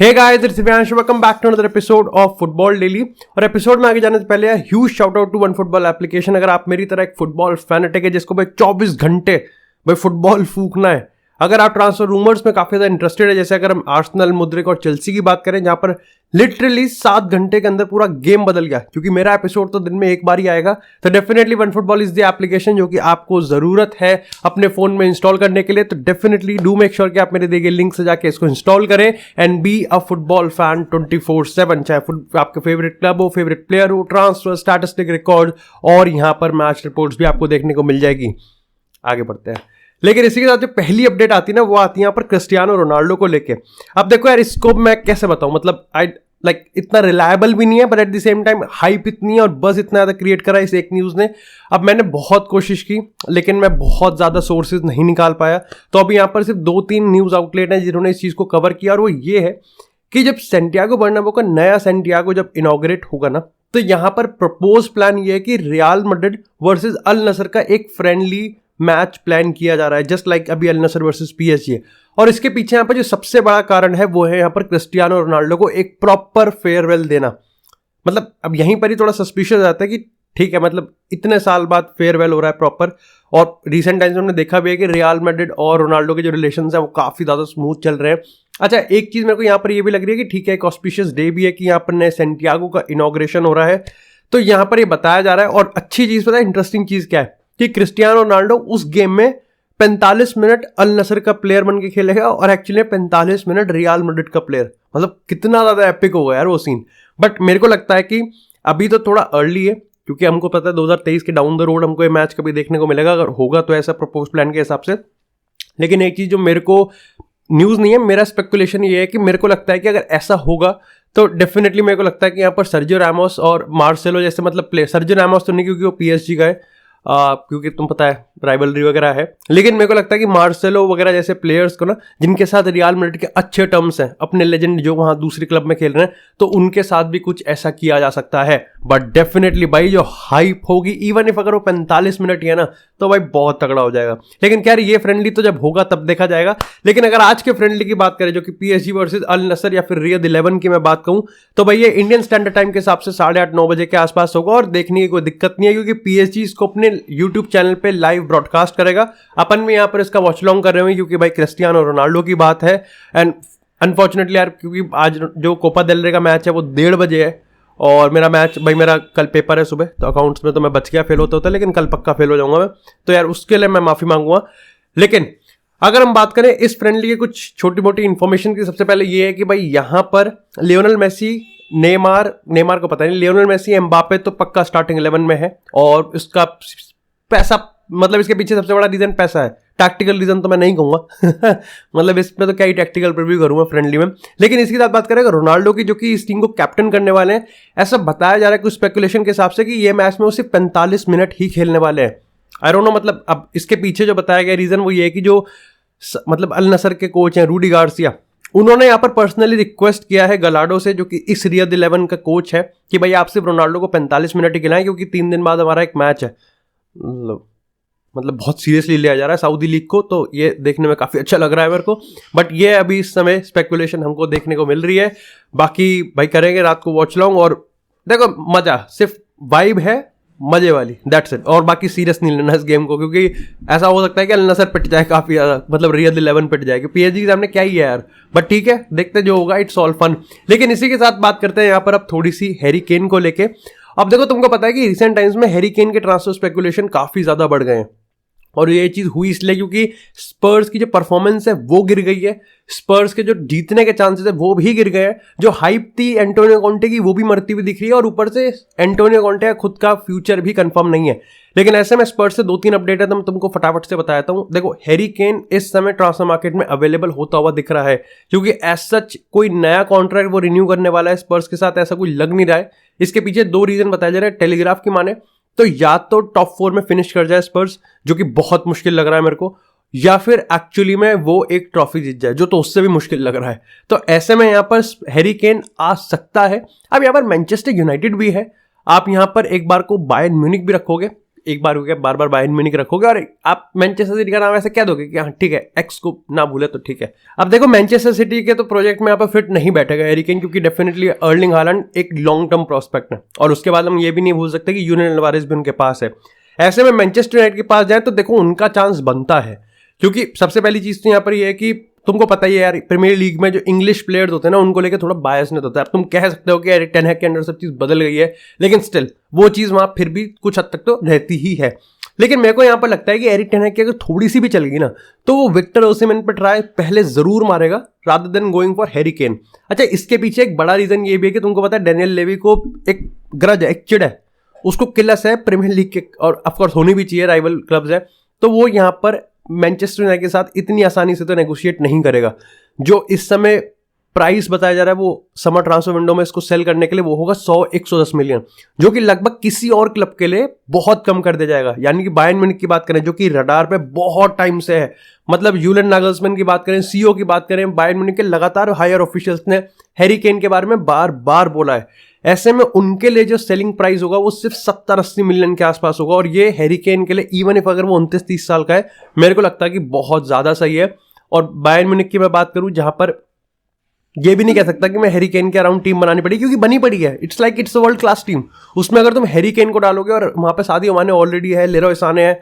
Hey guys, it's Divyansh, welcome back to another episode of football daily. और episode में आगे जाने से पहले huge shout out to one football application. अगर आप मेरी तरह एक फुटबॉल फैनेटिक है जिसको भाई 24 घंटे भाई फुटबॉल फूकना है, अगर आप ट्रांसफर रूमर्स में काफी ज्यादा इंटरेस्टेड है, जैसे अगर हम आर्सेनल, मुद्रिक और चेल्सी की बात करें जहां पर लिटरली 7 घंटे के अंदर पूरा गेम बदल गया, क्योंकि मेरा एपिसोड तो दिन में एक बार ही आएगा, तो definitely one football is the application जो कि आपको जरूरत है अपने फोन में इंस्टॉल करने के लिए। तो डेफिनेटली डू मेक श्योर कि आप मेरे दिए गए लिंक से जाके इसको इंस्टॉल करें and be a football fan 24/7, चाहे आपके फेवरेट क्लब हो, फेवरेट प्लेयर हो, ट्रांसफर, स्टैटिस्टिक रिकॉर्ड और यहां पर मैच रिपोर्ट्स भी आपको देखने को मिल जाएगी। आगे बढ़ते हैं, लेकिन इसी के साथ जो पहली अपडेट आती है ना, वो आती है यहाँ पर क्रिस्टियानो रोनाल्डो को लेके। अब देखो यार, इसको मैं कैसे बताऊं, मतलब इतना रिलायबल भी नहीं है, but at the same time hype इतनी है और बस इतना ज्यादा क्रिएट करा इस एक न्यूज ने। अब मैंने बहुत कोशिश की लेकिन मैं बहुत ज्यादा सोर्सेज नहीं निकाल पाया, तो अभी यहाँ पर सिर्फ 2-3 न्यूज आउटलेट हैं जिन्होंने इस चीज को कवर किया, और वो ये है कि जब सैंटियागो बर्नाब्यू का नया सैंटियागो जब इनॉग्रेट होगा ना, तो यहाँ पर प्रपोज प्लान ये है कि रियल मैड्रिड वर्सेज अल नसर का एक फ्रेंडली मैच प्लान किया जा रहा है, जस्ट लाइक अभी अल नसर वर्सेस पीएसजी। और इसके पीछे यहाँ पर जो सबसे बड़ा कारण है वो है यहाँ पर क्रिस्टियानो रोनाल्डो को एक प्रॉपर फेयरवेल देना। मतलब अब यहीं पर ही थोड़ा सस्पिशियस आता है कि ठीक है, मतलब इतने साल बाद फेयरवेल हो रहा है प्रॉपर, और रिसेंट टाइम्स में हमने देखा भी है कि रियल मैड्रिड और रोनाल्डो के जो रिलेशन है वो काफी ज्यादा स्मूथ चल रहे हैं। अच्छा, एक चीज मेरे को यहाँ पर ये भी लग रही है कि ठीक है, एक ऑस्पिशियस डे भी है कि यहाँ पर नए सैंटियागो का इनॉग्रेशन हो रहा है, तो यहाँ पर ये बताया जा रहा है। और अच्छी चीज पता है, इंटरेस्टिंग चीज क्या है कि क्रिस्टियानो रोनाल्डो उस गेम में 45 मिनट अल नसर का प्लेयर बन के खेलेगा और एक्चुअली 45 मिनट रियल मैड्रिड का प्लेयर। मतलब कितना ज्यादा एपिक होगा यार वो सीन। बट मेरे को लगता है कि अभी तो थोड़ा अर्ली है, क्योंकि हमको पता है 2023 के डाउन द रोड हमको ये मैच कभी देखने को मिलेगा, अगर होगा तो ऐसा प्रपोज प्लान के हिसाब से। लेकिन एक चीज जो मेरे को न्यूज नहीं है, मेरा स्पेकुलेशन ये है कि मेरे को लगता है कि अगर ऐसा होगा तो डेफिनेटली मेरे को लगता है कि यहाँ पर सर्जियो रामोस और मार्सेलो जैसे, मतलब प्लेयर, सर्जियो रामोस तो नहीं क्योंकि वो पीएसजी का है, क्योंकि तुम पता है राइवलरी वगैरह है, लेकिन मेरे को लगता है कि मार्सेलो वगैरह जैसे प्लेयर्स को ना, जिनके साथ रियल मैड्रिड के अच्छे टर्म्स हैं, अपने लेजेंड जो वहां दूसरी क्लब में खेल रहे हैं, तो उनके साथ भी कुछ ऐसा किया जा सकता है। बट डेफिनेटली भाई जो हाइप होगी, इवन इफ अगर वो 45 मिनट ही है ना, तो भाई बहुत तगड़ा हो जाएगा। लेकिन क्या ये फ्रेंडली तो जब होगा तब देखा जाएगा। लेकिन अगर आज के फ्रेंडली की बात करें, जो कि पीएसजी वर्सेज अल नसर या फिर रियद 11 की मैं बात कहूं, तो भाई ये इंडियन स्टैंडर्ड टाइम के हिसाब से 8:30-9 बजे के आसपास होगा, और देखने की कोई दिक्कत नहीं है क्योंकि पीएसजी इसको अपने यूट्यूब चैनल पे लाइव ब्रॉडकास्ट करेगा। अपन भी यहाँ पर इसका वॉच लॉन्ग कर रहे हैं क्योंकि भाई क्रिस्टियानो रोनाल्डो की बात है। एंड अनफॉर्चुनेटली यार, क्योंकि आज जो कोपा देल रे का मैच है वो 1:30 बजे है, और मेरा कल पेपर है सुबह, तो अकाउंट्स में तो मैं बच गया, फेल होता लेकिन कल पक्का फेल हो जाऊंगा मैं, तो यार उसके लिए मैं माफी मांगूंगा। लेकिन अगर हम बात करें इस फ्रेंडली के कुछ छोटी मोटी इंफॉर्मेशन की, सबसे पहले ये है कि भाई यहाँ पर लियोनेल मेसी, नेमार को पता नहीं, लियोनेल मेसी, एम्बापे तो पक्का स्टार्टिंग 11 में है, और इसका पैसा, मतलब इसके पीछे सबसे बड़ा रीजन पैसा है। टैक्टिकल रीजन तो मैं नहीं कहूंगा मतलब इसमें तो क्या ही टैक्टिकल प्रीव्यू करूंगा फ्रेंडली में। लेकिन इसके साथ बात करें रोनाल्डो की, जो कि इस टीम को कैप्टन करने वाले हैं, ऐसा बताया जा रहा है कुछ स्पेकुलेशन के हिसाब से कि ये मैच में वो सिर्फ 45 मिनट ही खेलने वाले हैं। आई डोंट नो, मतलब अब इसके पीछे जो बताया गया रीजन वो ये है कि जो मतलब अल नसर के कोच हैं रूडी गार्सिया, उन्होंने यहाँ पर पर्सनली रिक्वेस्ट किया है गलाडो से, जो कि इस रियद 11 का कोच है, कि भाई आप सिर्फ रोनाल्डो को 45 मिनट ही खिलाएं, क्योंकि 3 दिन बाद हमारा एक मैच है। मतलब बहुत सीरियसली लिया जा रहा है सऊदी लीग को, तो ये देखने में काफी अच्छा लग रहा है मेरे को। बट ये अभी इस समय स्पेकुलेशन हमको देखने को मिल रही है। बाकी भाई करेंगे रात को वॉच लॉन्ग, और देखो मजा, सिर्फ वाइब है मजे वाली, दैट्स इट। और बाकी सीरियस नहीं लेना इस गेम को, क्योंकि ऐसा हो सकता है कि अल नसर पिट जाए काफी ज्यादा, मतलब रियद 11 पिट जाएगी। पीएसजी के सामने क्या ही है यार, बट ठीक है, देखते जो होगा, इट्स ऑल फन। लेकिन इसी के साथ बात करते हैं यहाँ पर अब थोड़ी सी हैरी केन को लेके। अब देखो, तुमको पता है कि रिसेंट टाइम्स में हैरी केन के ट्रांसफर स्पेकुलेशन काफी ज्यादा बढ़ गए हैं, और ये चीज हुई इसलिए क्योंकि स्पर्स की जो परफॉर्मेंस है वो गिर गई है, स्पर्स के जो जीतने के चांसेस है वो भी गिर गए हैं, जो हाइप थी एंटोनियो कॉन्टे की वो भी मरती हुई दिख रही है, और ऊपर से एंटोनियो कॉन्टे का खुद का फ्यूचर भी कंफर्म नहीं है। लेकिन ऐसे में स्पर्स से 2-3 अपडेट है, तो मैं तुमको फटाफट से बताता हूं। देखो, हैरी केन इस समय ट्रांसफर मार्केट में अवेलेबल होता हुआ दिख रहा है, क्योंकि एज सच कोई नया कॉन्ट्रैक्ट वो रिन्यू करने वाला है स्पर्स के साथ, ऐसा कुछ लग नहीं रहा है। इसके पीछे 2 रीजन बताए जा रहे हैं। टेलीग्राफ की माने तो या तो टॉप 4 में फिनिश कर जाए स्पर्स, जो कि बहुत मुश्किल लग रहा है मेरे को, या फिर एक्चुअली में वो एक ट्रॉफी जीत जाए, जो तो उससे भी मुश्किल लग रहा है। तो ऐसे में यहां पर हैरी केन आ सकता है। अब यहां पर मैनचेस्टर यूनाइटेड भी है, आप यहां पर एक बार को बायर्न म्यूनिख भी रखोगे, एक बार हो गया, बार बार बायर्न म्यूनिख रखोगे और आप मैनचेस्टर सिटी का नाम ऐसे कह दोगे कि हाँ ठीक है, एक्स को ना भूले तो ठीक है। अब देखो मैनचेस्टर सिटी के तो प्रोजेक्ट में यहाँ पर फिट नहीं बैठेगा हैरी केन, क्योंकि डेफिनेटली अर्लिंग हालैंड एक लॉन्ग टर्म प्रोस्पेक्ट है, और उसके बाद हम ये भी नहीं भूल सकते कि यूलियन अल्वारेज भी उनके पास है। ऐसे में मैनचेस्टर यूनाइटेड के पास जाए तो देखो उनका चांस बनता है, क्योंकि सबसे पहली चीज तो यहाँ पर ये है कि तुमको पता ही है यार, प्रीमियर लीग में जो इंग्लिश प्लेयर्स होते हैं ना, उनको लेकर थोड़ा बायसनेस होता है। अब तुम कह सकते हो कि एरिक टेन हैग के अंदर सब चीज बदल गई है, लेकिन स्टिल वो चीज वहां फिर भी कुछ हद तक तो रहती ही है। लेकिन मेरे को यहाँ पर लगता है कि एरिक टेन हैग की अगर थोड़ी सी भी चल गई ना, तो वो विक्टर ओसिमेन पर ट्राई पहले जरूर मारेगा rather than going for Harry Kane. अच्छा, इसके पीछे एक बड़ा रीजन ये भी है कि तुमको पता है डेनियल लेवी को एक ग्रज है, एक चिड़ है, उसको किलस है प्रीमियर लीग के, और ऑफकोर्स होनी भी चाहिए, राइवल क्लब्स है, तो वो यहाँ पर मैनचेस्टर यूनाइटेड के साथ इतनी आसानी से तो नेगोशिएट नहीं करेगा। जो इस समय प्राइस बताया जा रहा है वो समर ट्रांसफर विंडो में इसको सेल करने के लिए वो होगा 100-110 मिलियन, जो कि लगभग किसी और क्लब के लिए बहुत कम कर दिया जाएगा। यानी कि बायर्न म्यूनिख की बात करें जो कि रडार पे बहुत टाइम से है, मतलब यूलियन नागलसमैन की बात करें, सीईओ की बात करें, बायर्न म्यूनिख के लगातार हायर ऑफिशियल्स ने हैरी केन के बारे में बार बार बोला है। ऐसे में उनके लिए जो सेलिंग प्राइस होगा वो सिर्फ 70-80 मिलियन के आसपास होगा, और ये हैरी केन के लिए इवन इफ अगर वो 29-30 साल का है, मेरे को लगता है कि बहुत ज्यादा सही है। और बायर्न म्यूनिख की मैं बात करूं जहां पर ये भी नहीं कह सकता कि मैं हैरी केन के अराउंड टीम बनानी पड़ी, क्योंकि बनी पड़ी है, it's like it's a world class team. उसमें अगर तुम हैरी केन को डालोगे और वहां पे सादियो माने ऑलरेडी है, लेरोय साने है,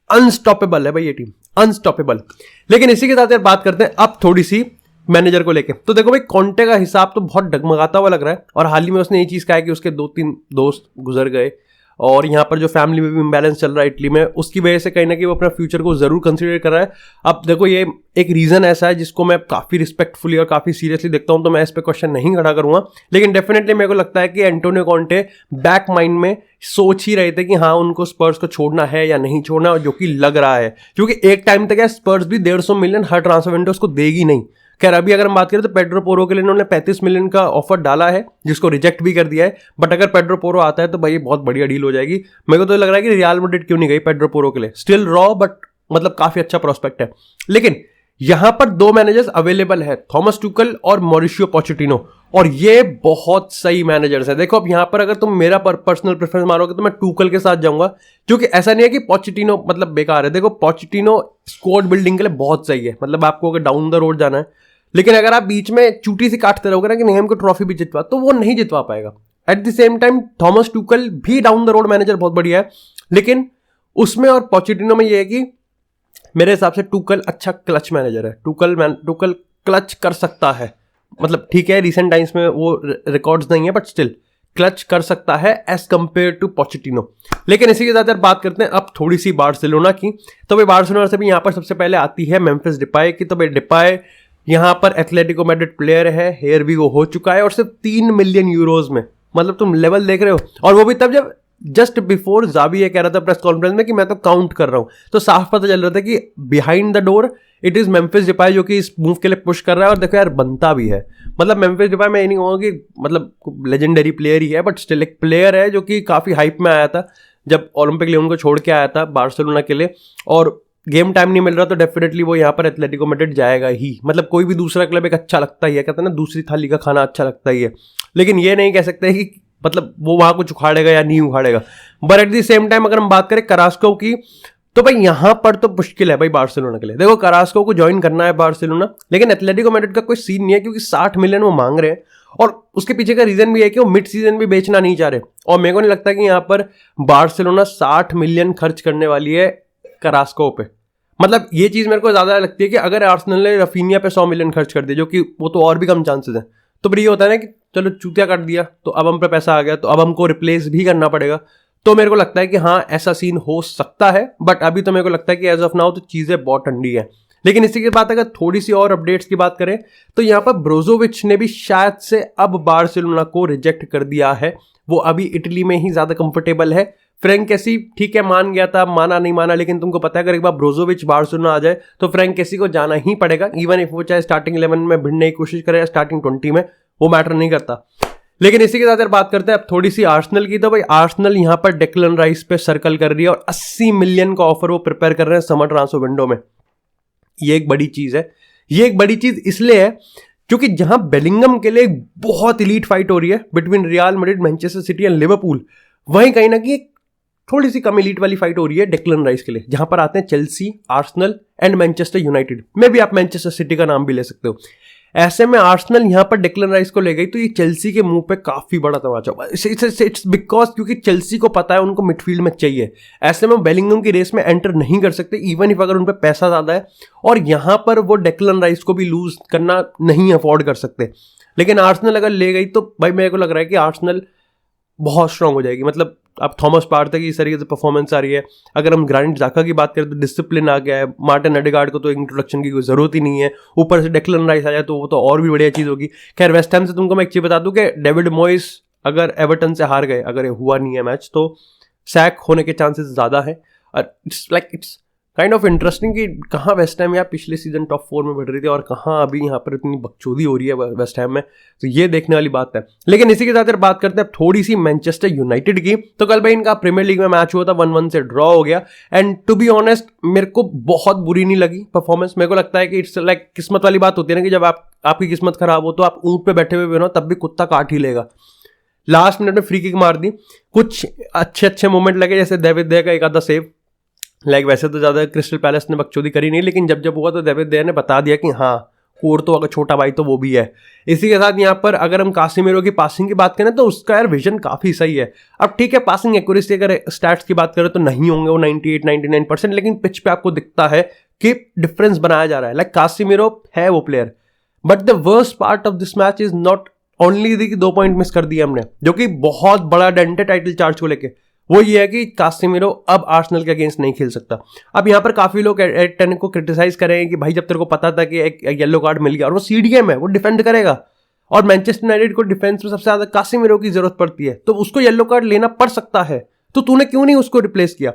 अनस्टॉपेबल है भाई ये टीम, अनस्टॉपेबल। लेकिन इसी के साथ यार बात करते हैं अब थोड़ी सी मैनेजर को लेके। तो देखो भाई, कॉन्टे का हिसाब तो बहुत डगमगाता हुआ लग रहा है, और हाल ही में उसने ये चीज कहा है कि उसके 2-3 दोस्त गुजर गए, और यहाँ पर जो फैमिली में भी इम्बैलेंस चल रहा है इटली में, उसकी वजह से कहीं ना कहीं वो अपना फ्यूचर को जरूर कंसीडर कर रहा है। अब देखो ये एक रीजन ऐसा है जिसको मैं काफी रिस्पेक्टफुली और काफी सीरियसली देखता हूँ, तो मैं इस पर क्वेश्चन नहीं खड़ा करूंगा, लेकिन डेफिनेटली मेरे को लगता है कि एंटोनियो कॉन्टे बैक माइंड में सोच ही रहे थे कि हाँ उनको स्पर्स को छोड़ना है या नहीं छोड़ना, जो कि लग रहा है, क्योंकि एक टाइम तक स्पर्स भी 150 मिलियन हर ट्रांसफर विंडो को देगी नहीं। खैर अभी अगर हम बात करें तो पेड्रो पोरो के लिए उन्होंने 35 मिलियन का ऑफर डाला है, जिसको रिजेक्ट भी कर दिया है, बट अगर पेड्रो पोरो आता है तो भाई बहुत बढ़िया डील हो जाएगी। मेरे को तो लग रहा है कि रियल मैड्रिड क्यों नहीं गई पेड्रो पोरो के लिए, स्टिल रॉ बट मतलब काफी अच्छा प्रोस्पेक्ट है। लेकिन यहां पर 2 मैनेजर्स अवेलेबल है, थॉमस टुकल और मॉरिशियो पोचेटिनो, और ये बहुत सही मैनेजर्स है। देखो अब यहां पर अगर तुम मेरा पर्सनल प्रेफरेंस मारोगे तो मैं टुकल के साथ जाऊंगा, क्योंकि ऐसा नहीं है कि पोचेटिनो मतलब बेकार है। देखो पोचेटिनो स्क्वाड बिल्डिंग के लिए बहुत सही है, मतलब आपको अगर डाउन द रोड जाना है, लेकिन अगर आप बीच में चूटी से काटते रहोगे ना कि नहीं हमको ट्रॉफी भी जितवा, तो वो नहीं जितवा पाएगा। Eight the same time Thomas Tuchel भी डाउन द रोड मैनेजर बहुत बढ़िया है, लेकिन उसमें और पोचेटिनो में ये है कि मेरे हिसाब से टुकल अच्छा क्लच मैनेजर है। टुकल क्लच कर सकता है, मतलब ठीक है रिसेंट टाइम्स में वो रिकॉर्ड्स नहीं है, बट स्टिल क्लच कर सकता है एज कंपेयर टू पोचेटिनो। लेकिन इसी के साथ यार बात करते हैं अब थोड़ी सी बार्सिलोना की। तो भाई बार्सिलोना से भी यहाँ पर सबसे पहले आती है मेम्फिस डिपाई की। तो भाई डिपाई यहाँ पर एथलेटिको मैड्रिड प्लेयर है, हेयर भी वो हो चुका है, और सिर्फ 3 मिलियन यूरोज में, मतलब तुम लेवल देख रहे हो, और वो भी तब जब जस्ट बिफोर जावी ये कह रहा था प्रेस कॉन्फ्रेंस में कि मैं तो काउंट कर रहा हूं, तो साफ पता चल रहा था कि behind the door it is Memphis Depay जो कि इस मूव के लिए पुश कर रहा है। और देखो यार बनता भी है, मतलब मेम्फिस डिपाई मैं ये नहीं कहूँगा कि मतलब लेजेंडरी प्लेयर ही है, बट स्टिल एक प्लेयर है जो कि काफी हाइप में आया था जब ओलंपिक लियोन को छोड़ के आया था बार्सिलोना के लिए, और गेम टाइम नहीं मिल रहा तो डेफिनेटली वो यहाँ पर एथलेटिको मैड्रिड जाएगा ही। मतलब कोई भी दूसरा क्लब एक अच्छा लगता ही है, कहते हैं ना दूसरी थाली का खाना अच्छा लगता ही है, लेकिन ये नहीं कह सकते कि मतलब वो वहां कुछ उखाड़ेगा या नहीं उखाड़ेगा। But at the same time अगर हम बात करें करास्को की, तो भाई यहां पर तो मुश्किल है भाई बार्सिलोना के लिए। देखो करास्को को ज्वाइन करना है बार्सिलोना, लेकिन एथलेटिको मैड्रिड का कोई सीन नहीं है, क्योंकि 60 मिलियन वो मांग रहे हैं, और उसके पीछे का रीजन भी है कि वो मिड सीजन भी बेचना नहीं चाह रहे, और मेरे को नहीं लगता कि यहाँ पर बार्सिलोना 60 मिलियन खर्च करने वाली है करास्को पे। मतलब ये चीज मेरे को ज्यादा लगती है कि अगर आर्सेनल ने रफीनिया पे 100 मिलियन खर्च कर दिया, जो कि वो तो और भी कम चांसेस है, तो फिर ये होता है ना कि चलो चूतिया काट दिया तो अब हम पे पैसा आ गया, तो अब हमको रिप्लेस भी करना पड़ेगा। तो मेरे को लगता है कि हाँ ऐसा सीन हो सकता है, बट अभी तो मेरे को लगता है कि एज ऑफ नाउ तो चीजें बहुत ठंडी है। लेकिन इसी के बाद अगर थोड़ी सी और अपडेट्स की बात करें तो यहाँ पर ब्रोजोविच ने भी शायद से अब बार्सिलोना को रिजेक्ट कर दिया है। वो अभी इटली में ही ज्यादा कंफर्टेबल है। फ्रैंक केसी ठीक है मान गया था, माना नहीं माना, लेकिन तुमको पता है अगर एक बार ब्रोजोविच बार्सिलोना आ जाए तो फ्रैंक केसी को जाना ही पड़ेगा, इवन इफ वो चाहे स्टार्टिंग 11 में भिड़ने की कोशिश करे या स्टार्टिंग 20 में, वो मैटर नहीं करता। लेकिन इसी के साथ यार बात करते हैं अब थोड़ी सी आर्सेनल की। तो भाई आर्सेनल यहाँ पर डेक्लन राइस पे सर्कल कर रही है, और 80 मिलियन का ऑफर वो प्रिपेयर कर रहे हैं समर ट्रांसफर विंडो में। ये एक बड़ी चीज है। ये एक बड़ी चीज इसलिए है क्योंकि जहां बेलिंगम के लिए बहुत इलीट फाइट हो रही है between real Madrid, Manchester city and Liverpool, वहीं कहीं ना कहीं थोड़ी सी कम एलीट वाली फाइट हो रही है डेक्लन राइस के लिए, जहां पर आते हैं Chelsea, Arsenal and Manchester United. मे भी आप मैनचेस्टर सिटी का नाम भी ले सकते हो। ऐसे में आर्सेनल यहां पर डेक्लन राइस को ले गई तो ये चेल्सी के मुंह पे काफी बड़ा तमाचा हुआ। इट्स बिकॉज क्योंकि चेल्सी को पता है उनको मिडफील्ड में चाहिए। ऐसे में बेलिंगम की रेस में एंटर नहीं कर सकते इवन इफ अगर उन पर पैसा ज्यादा है, और यहां पर वो डेक्लन राइस को भी लूज करना नहीं अफोर्ड कर सकते। लेकिन आर्सेनल अगर ले गई तो भाई मेरे को लग रहा है कि आर्सेनल बहुत स्ट्रांग हो जाएगी। मतलब अब थॉमस पार्टे की इस तरीके से परफॉर्मेंस आ रही है। अगर हम ग्रानिट जाका की बात करें तो डिसिप्लिन आ गया है। मार्टिन अडेगार्ड को तो इंट्रोडक्शन की कोई जरूरत ही नहीं है। ऊपर से डेक्लन राइस आ जाए तो वो तो और भी बढ़िया चीज़ होगी। खैर वेस्ट हैम से तुमको मैं एक चीज़ बता दूं कि डेविड मॉइस अगर एवर्टन से हार गए, अगर ये हुआ नहीं है मैच, तो सैक होने के चांसेस ज़्यादा है। और इट्स काइंड ऑफ इंटरेस्टिंग कि कहाँ वेस्ट हैम यार पिछले सीजन टॉप 4 में बढ़ रही थी और कहाँ अभी यहाँ पर इतनी बकचोदी हो रही है वेस्ट हैम में। तो ये देखने वाली बात है। लेकिन इसी के साथ यार बात करते हैं थोड़ी सी मैनचेस्टर यूनाइटेड की। तो कल भाई इनका प्रीमियर लीग में मैच हुआ था, 1-1 से ड्रॉ हो गया। एंड टू बी ऑनेस्ट मेरे को बहुत बुरी नहीं लगी परफॉर्मेंस। मेरे को लगता है कि इट्स लाइक किस्मत वाली बात होती है ना, कि जब आपकी किस्मत खराब हो तो आप ऊँट पे बैठे हुए हो तब भी कुत्ता काट ही लेगा। लास्ट मिनट में फ्री किक मार दी, कुछ अच्छे मोमेंट लगे, जैसे डेविड दे का एक आधा सेव। लाइक वैसे तो ज़्यादा क्रिस्टल पैलेस ने बकचोदी करी नहीं, लेकिन जब हुआ तो डेविड दे ने बता दिया कि हाँ कोर तो अगर छोटा भाई तो वो भी है। इसी के साथ यहाँ पर अगर हम कासिमिरो की पासिंग की बात करें तो उसका यार विजन काफ़ी सही है। अब ठीक है पासिंग एक्यूरेसी अगर स्टैट्स की बात करें तो नहीं होंगे वो 98-99%, लेकिन पिच पे आपको दिखता है कि डिफरेंस बनाया जा रहा है। लाइक कासिमिरो है वो player. But the worst part of this match is not only the 2 point miss कर दिए हमने, जो कि बहुत बड़ा डेंट है टाइटल चार्ज को लेके। वो ये है कि कासिमिरो अब आर्सेनल के अगेंस्ट नहीं खेल सकता। अब यहाँ पर काफी लोग एरिक टेन को क्रिटिसाइज करेंगे कि भाई जब तेरे को पता था कि एक येलो कार्ड मिल गया, और वो सीडीएम है, वो डिफेंड करेगा, और मैनचेस्टर यूनाइटेड को डिफेंस में सबसे ज्यादा कासिमिरो की जरूरत पड़ती है, तो उसको येलो कार्ड लेना पड़ सकता है। तो तूने क्यों नहीं उसको रिप्लेस किया?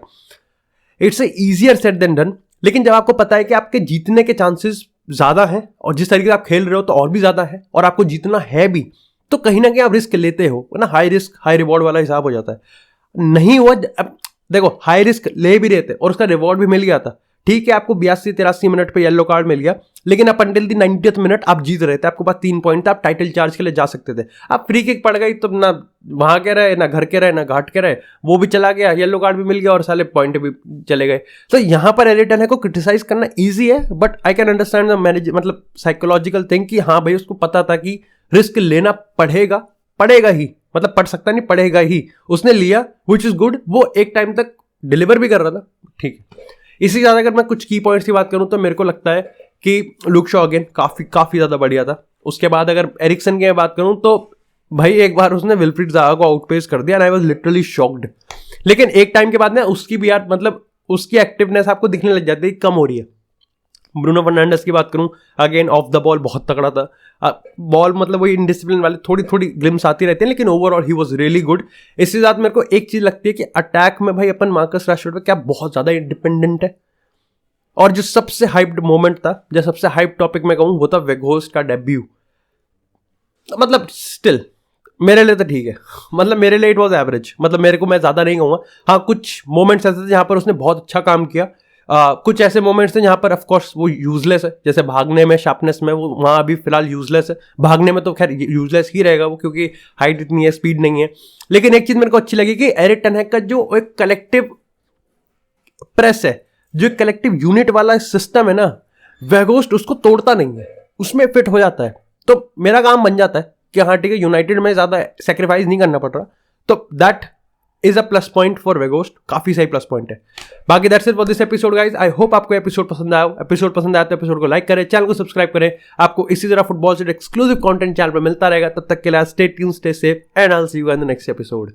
It's easier said than done. लेकिन जब आपको पता है कि आपके जीतने के चांसेस ज्यादा हैं और जिस तरीके से आप खेल रहे हो तो और भी ज्यादा है, और आपको जीतना है भी, तो कहीं ना कहीं आप रिस्क लेते हो ना। हाई रिस्क हाई रिवॉर्ड वाला हिसाब हो जाता है। नहीं हुआ। अब देखो हाई रिस्क ले भी रहे थे और उसका रिवॉर्ड भी मिल गया था। ठीक है आपको 82-83 मिनट पे येलो कार्ड मिल गया, लेकिन अब अंटिल दी 90th मिनट आप जीत रहे थे, आपके पास 3 पॉइंट था, आप टाइटल चार्ज के लिए जा सकते थे। आप फ्री किक पड़ गई तो ना वहां के रहे, ना घर के रहे, ना घाट के रहे, वो भी चला गया, येलो कार्ड भी मिल गया और साले पॉइंट भी चले गए। तो यहाँ पर एरिक टेन को क्रिटिसाइज करना ईजी है, but I can understand the manage मतलब साइकोलॉजिकल थिंग कि हाँ भाई उसको पता था कि रिस्क लेना पड़ेगा ही, मतलब पड़ सकता नहीं, पड़ेगा ही। उसने लिया, विच इज गुड। वो एक टाइम तक डिलीवर भी कर रहा था, ठीक है। इसी ज्यादा अगर मैं कुछ की पॉइंट्स की बात करूं तो मेरे को लगता है कि लुक शॉ अगेन काफी ज्यादा बढ़िया था। उसके बाद अगर एरिक्सन की बात करूं तो भाई एक बार उसने विल्फ्रीड ज़ाहा को आउटपेस कर दिया and I was literally shocked. लेकिन एक टाइम के बाद ना उसकी भी यार मतलब उसकी एक्टिवनेस आपको दिखने लग जाती है, कम हो रही है। ब्रूनो फर्नांडिस की बात करूं, अगेन ऑफ द बॉल बहुत तगड़ा था। बॉल मतलब वही इनडिसिप्लिन वाले थोड़ी ग्लिम्स आती रहती है, लेकिन overall he was really good. इसके साथ मेरे को एक चीज लगती है कि अटैक में भाई अपन मार्कस राशफोर्ड पे क्या बहुत ज्यादा इंडिपेंडेंट है। और जो सबसे हाइप्ड मोमेंट था, जो सबसे हाइप टॉपिक मैं कहूं, वो था वेगहोर्स्ट का डेब्यू। मतलब स्टिल मेरे लिए तो ठीक है, मतलब मेरे लिए इट वॉज एवरेज, मतलब मेरे को मैं ज्यादा नहीं कहूंगा। हाँ कुछ मोमेंट्स ऐसे थे जहां पर उसने बहुत अच्छा काम किया, कुछ ऐसे मोमेंट्स थे जहां पर ऑफ कोर्स वो यूजलेस है, जैसे भागने में, शार्पनेस में, वो वहां अभी फिलहाल यूजलेस है। भागने में तो खैर यूजलेस ही रहेगा वो, क्योंकि हाइट इतनी है, स्पीड नहीं है। लेकिन एक चीज मेरे को अच्छी लगी कि एरिक टेन हैग का जो एक कलेक्टिव प्रेस है, जो एक कलेक्टिव यूनिट वाला सिस्टम है ना, वेगोस्ट उसको तोड़ता नहीं है, उसमें फिट हो जाता है। तो मेरा काम बन जाता है कि हाँ ठीक है, यूनाइटेड में ज्यादा सेक्रीफाइस नहीं करना पड़ रहा, तो that is a plus point for वेगोस्ट, काफी सही प्लस पॉइंट है। बाकी that's it for this episode guys. I hope आपको एपिसोड पसंद आया। एपिसोड पसंद आया तो एपिसोड को लाइक करें, चैनल को सब्सक्राइब करें। आपको इसी तरह फुटबॉल से एक्सक्लूसिव कंटेंट चैनल पर मिलता रहेगा। तब तक के लिए stay tuned, stay safe and I will see you in the next episode.